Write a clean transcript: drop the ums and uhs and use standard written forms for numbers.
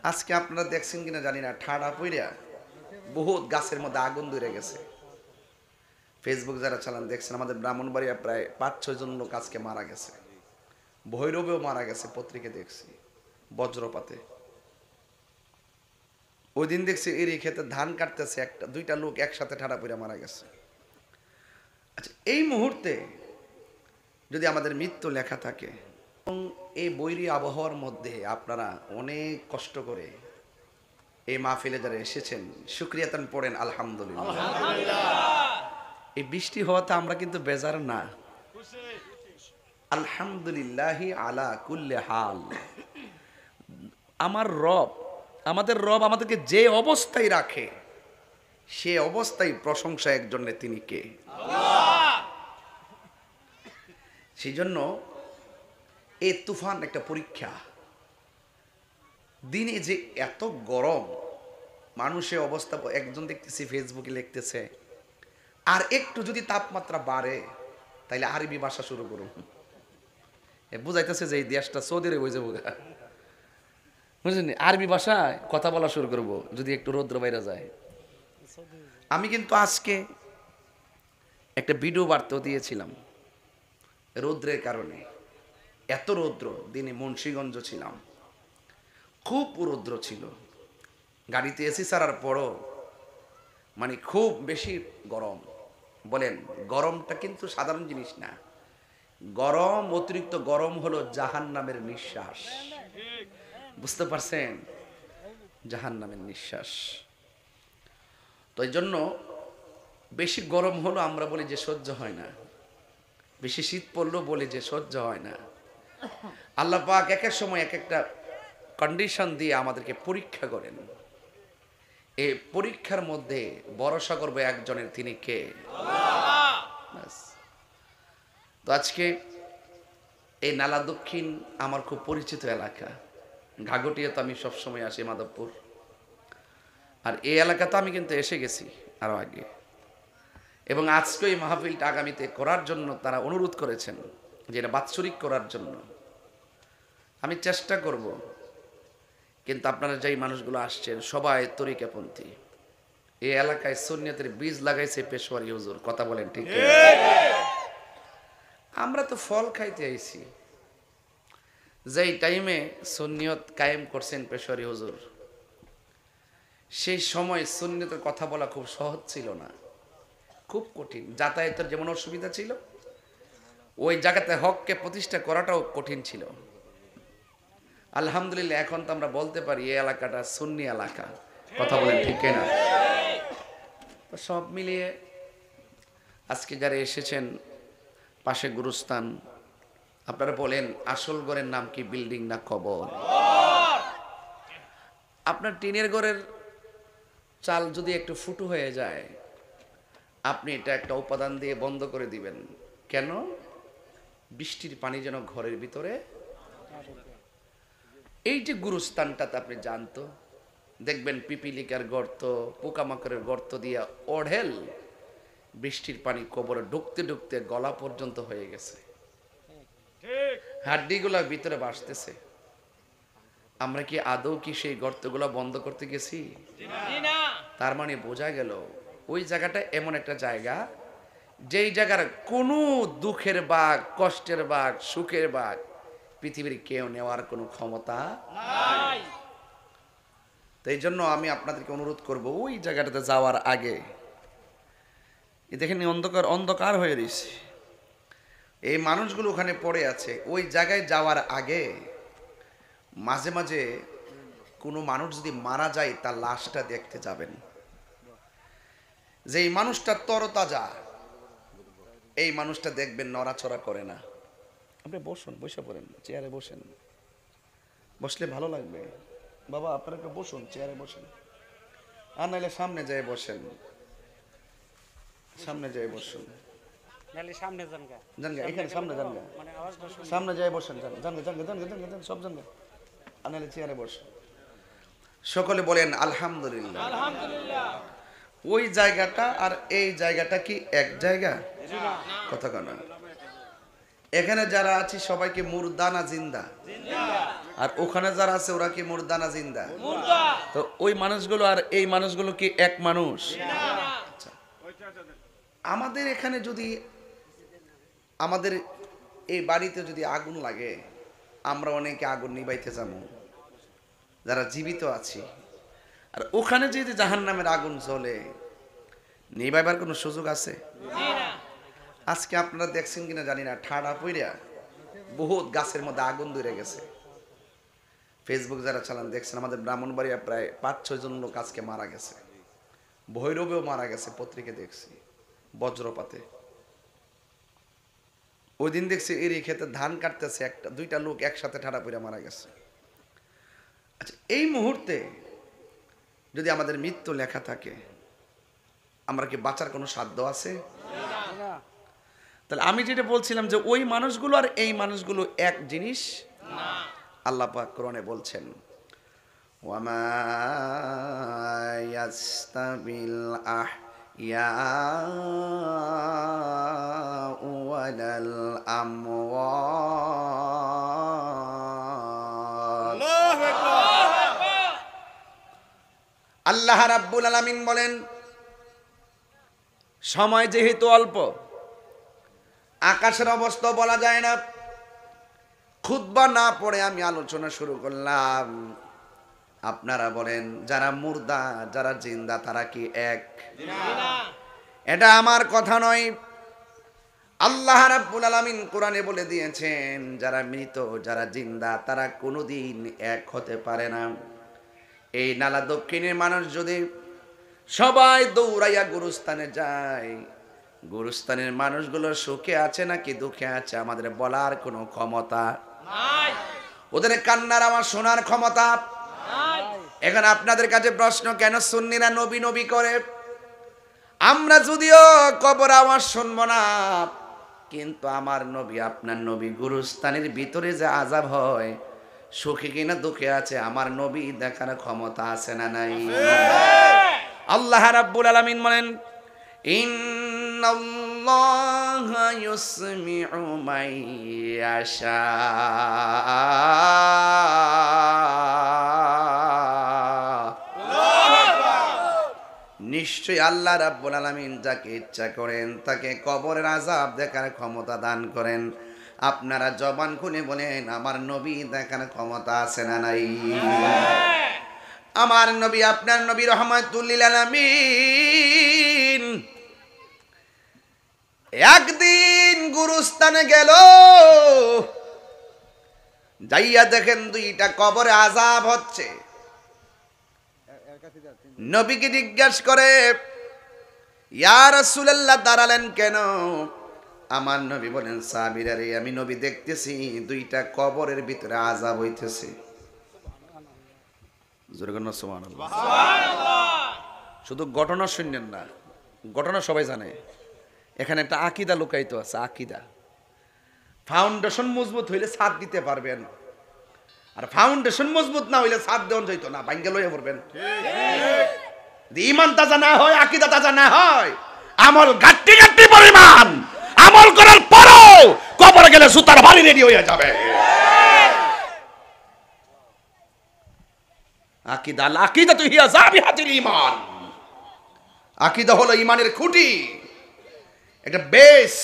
আজকে আপনারা দেখছেন কিনা জানি না, ঠাডা পইরা বহুত গাছের মধ্যে আগুন ধরে গেছে। ফেসবুক যারা চালান দেখছেন, আমাদের ব্রাহ্মণবাড়িয়া প্রায় 5-6 জন লোক আজকে মারা গেছে। ভৈরবেও মারা গেছে, পত্রিকা দেখছি বজ্রপাতে। ওই দিন দেখছি এরই ক্ষেতে ধান কাটতেছে, একটা দুইটা লোক একসাথে ঠাডা পইরা মারা গেছে। আচ্ছা, এই মুহূর্তে যদি আমাদের মৃত্যু লেখা থাকে এবং এই বৈরী আবহাওয়ার মধ্যে আপনারা অনেক কষ্ট করে এই মাহফিলে যারা এসেছেন, শুকরিয়াতান পড়েন আলহামদুলিল্লাহ। এই বৃষ্টি হওয়াতে আমরা কিন্তু বেজার না, আলহামদুলিল্লাহি আলা কুল্লি হাল। আমাদের রব আমাদেরকে যে অবস্থায় রাখে, সে অবস্থায় প্রশংসা একজনের, তিনি কে? সেই জন্য এই তুফান একটা পরীক্ষা। দিনে যে এত গরম, মানুষের অবস্থা, একজন দেখতেছি ফেসবুকে লিখতেছে আর একটু যদি তাপমাত্রা বাড়ে তাইলে আরবি ভাষা শুরু করুন। বুঝাইতেছে যে এই দেশটা সৌদিরে হয়ে যাবো, বুঝলেন? আরবি ভাষায় কথা বলা শুরু করবো যদি একটু রৌদ্র বাইরে যায়। আমি কিন্তু আজকে একটা ভিডিও বার্তাও দিয়েছিলাম রৌদ্রের কারণে। এত রৌদ্র, দিনে মুন্সিগঞ্জ ছিলাম, খুব রৌদ্র ছিল। গাড়িতে এসি ছাড়ার পরও মানে খুব বেশি গরম। বলেন, গরমটা কিন্তু সাধারণ জিনিস না। গরম, অতিরিক্ত গরম হলো জাহান্নামের নিঃশ্বাস। বুঝতে পারছেন? জাহান্নামের নিঃশ্বাস। তো এই জন্য বেশি গরম হলো আমরা বলি যে সহ্য হয় না, বেশি শীত পড়লো বলি যে সহ্য হয় না। আল্লাহ পাক এক এক সময় এক একটা কন্ডিশন দিয়ে আমাদেরকে পরীক্ষা করেন। এই পরীক্ষার মধ্যে ভরসা করবে একজনের, তিনি কে? ব্যাস। তো আজকে এই নালা দক্ষিণ আমার খুব পরিচিত এলাকা। ঘাগটিয়া তো আমি সবসময় আসি, মাধবপুর। আর এই এলাকাতে আমি কিন্তু এসে গেছি আরো আগে, এবং আজকে এই মাহফিলটা আগামীতে করার জন্য তারা অনুরোধ করেছেন যে এটা বাৎসরিক করার জন্য। আমি চেষ্টা করব, কিন্তু আপনারা যেই মানুষগুলো আসছেন সবাই তরিকাপন্থী। এই এলাকায় সুন্নিয়তের বীজ লাগাইছে পেশোয়ারি হুজুর, কথা বলেন ঠিক? আমরা তো ফল খাইতে আইছি। যেই টাইমে সুন্নিয়ত কায়েম করছেন পেশোয়ারি হুজুর, সেই সময় সুন্নিয়তের কথা বলা খুব সহজ ছিল না, খুব কঠিন। যাতায়াতের যেমন অসুবিধা ছিল, ওই জায়গাতে হককে প্রতিষ্ঠা করাটাও কঠিন ছিল। আলহামদুলিল্লাহ এখন তো আমরা বলতে পারি এই এলাকাটা সুন্নি এলাকা, কথা বলেন ঠিক না? সব মিলিয়ে আজকে যারা এসেছেন, পাশে গুরুস্থান, আপনারা বলেন আসল ঘরের নাম কি, বিল্ডিং না কবর? আপনার টিনের ঘরের চাল যদি একটু ফুটো হয়ে যায়, আপনি এটা একটা উপাদান দিয়ে বন্ধ করে দিবেন। কেন? বৃষ্টির পানি যেন ঘরের ভিতরে। এই যে গুরুস্থানটাতে আপনি জানতো, দেখবেন পিপিলিকার গর্ত, পোকামাকড়ের গর্ত দিয়ে অঢেল বৃষ্টির পানি কবরে ঢুকতে ঢুকতে গলা পর্যন্ত হয়ে গেছে, হাড্ডিগুলা ভিতরে ভাসতেছে। আমরা কি আদৌ কি সেই গর্তগুলা বন্ধ করতে গেছি? তার মানে বোঝা গেল ওই জায়গাটা এমন একটা জায়গা, যেই জায়গার কোনো দুঃখের বাঘ, কষ্টের বাঘ, সুখের বাঘ পৃথিবীর কেউ নেওয়ার কোনো ক্ষমতা নাই। তো এই জন্য আমি আপনাদেরকে অনুরোধ করব, ওই জায়গাটাতে যাওয়ার আগে, দেখেন অন্ধকার অন্ধকার হয়ে রয়েছে, এই মানুষগুলো ওখানে পড়ে আছে, ওই জায়গায় যাওয়ার আগে মাঝে মাঝে কোনো মানুষ যদি মারা যায় তার লাশটা দেখতে যাবেন। যে এই মানুষটা তরতাজা, এই মানুষটা দেখবেন নড়াচড়া করে না। আপনি বসুন, বসে পড়েন, চেয়ারে বসেন, বসলে ভালো লাগবে। বাবা আপনারা একটু বসুন, চেয়ারে বসেন, আর নাহলে সামনে যেয়ে বসেন, সামনে যেয়ে বসুন, সামনে জানগা জানগা এখানে সামনে জানগা, মানে আওয়াজটা সামনে যেয়ে বসেন, জানগা জানগা জানগা জানগা জানগা সব জানগা, আর নাহলে চেয়ারে বসুন। সকলে বলেন আলহামদুলিল্লাহ। আলহামদুলিল্লাহ। ওই জায়গাটা আর এই জায়গাটা কি এক জায়গা? কথা কেন? এখানে যারা আছি সবাইকে মুর্দা না জিন্দা? আর ওখানে যারা আছে ওরা কি মুর্দা না জিন্দা? তো ওই মানুষগুলো আর এই মানুষগুলো কি এক মানুষ? আচ্ছা। আমাদের এখানে যদি আমাদের এই বাড়িতে যদি আগুন লাগে, আমরা অনেকে আগুন নিবাইতে যাবো যারা জীবিত আছি। আর ওখানে যদি জাহান্নামের আগুন জ্বলে, নিবাইবার কোনো সুযোগ আছে? আজকে আপনারা দেখছেন কিনা জানি না, ঠাডা পইরা বহুত গাছের মধ্যে আগুন ধরে গেছে। ফেসবুক যারা চালান দেখছেন, আমাদের ব্রাহ্মণবাড়িয়া প্রায় 5-6 জন লোক আজকে মারা গেছে। ভৈরবেও মারা গেছে, পত্রিকা দেখছি, বজ্রপাতে। ওই দিন দেখছি এর ক্ষেতে ধান কাটতেছে, 1-2টা লোক একসাথে ঠাডা পইরা মারা গেছে। আচ্ছা, এই মুহূর্তে যদি আমাদের মৃত্যু লেখা থাকে, আমরা কি বাঁচার কোনো সাধ্য আছে? তাহলে আমি যেটা বলছিলাম যে ওই মানুষগুলো আর এই মানুষগুলো এক জিনিস না। আল্লাহ পাক কোরআনে বলছেন, ওয়ামা ইয়াস্তাবিল আহইয়াউ ওয়ালাল আমওয়াত। আল্লাহ রাব্বুল আলামিন বলেন, সময় যেহেতু অল্প, আকাশের অবস্থা বলা যায় না, খুতবা না পড়ে আমি আলোচনা শুরু করলাম। আপনারা বলেন, যারা মুর্দা যারা জিন্দা তারা কি এক? এটা আমার কথা নয়, আল্লাহ রাব্বুল আলামিন কোরআনে বলে দিয়েছেন, যারা মৃত যারা জিন্দা তারা কোনোদিন এক হতে পারে না। এই নালা দক্ষিণের মানুষ যদি সবাই দৌড়াইয়া গুরুস্থানে যায়, গুরুস্থানের মানুষগুলো সুখে আছে নাকি দুঃখে আছে আমাদের বলার কোনো ক্ষমতা নাই। ওদের কান্নার আওয়াজ শোনার ক্ষমতা নাই। এখন আপনাদের কাছে প্রশ্ন, কেন সুন্নিরা নবী নবী করে? আমরা যদিও কবর আওয়াজ শুনবো না, কিন্তু আমার নবী আপনার নবী গুরুস্থানের ভিতরে যে আযাব হয়, সুখে কিনা দুঃখে আছে আমার নবী দেখার ক্ষমতা আছে না নাই? আল্লাহ রাব্বুল আলামিন বলেন, ইন্নাল্লাহা ইউসমিউ মান ইয়াশা। নিশ্চয়ই আল্লাহ রাব্বুল আলামিন যাকে ইচ্ছা করেন তাকে কবরের আযাব দেখার ক্ষমতা দান করেন। আপনারা জবান খুলে বলেন, আমার নবী দেখার ক্ষমতা আছে না নাই? আমার নবী আপনার নবী রাহমাতুল লিল আলামিন একদিন গুরুস্থানে গেল, যাইয়া দেখেন 2টা কবরে আযাব হচ্ছে। নবীকে জিজ্ঞাসা করে, ইয়া রাসূলুল্লাহ দাঁড়ালেন কেন? আমার নবী বলেন, সাহাবীরা রে, আমি নবী দেখতেছি 2টা কবরের ভিতরে আযাব হইতেছে। শুধু ঘটনা শুনলেন না, ঘটনা সবাই জানে। এখানে একটা আকীদা লুকায়িত আছে, আকীদা। ফাউন্ডেশন মজবুত হইলে ছাদ দিতে পারবেন, আর ফাউন্ডেশন মজবুত না হইলে ছাদ দেওয়া যাইতো না, ভাঙ্গে লইয়া পড়বেন। ঈমান তাজা না হয়, আকীদা তাজা না হয়, আমল ঘাটতি ঘাটতি পরিমাণ আমল করার পরও কবরে গেলে সুতার বাড়ি রেডি হয়ে যাবে। আকীদা, আকীদা তো হিয়া যাবিহাতুল ঈমান। আকীদা হলো ঈমানের খুঁটি, এটা বেস।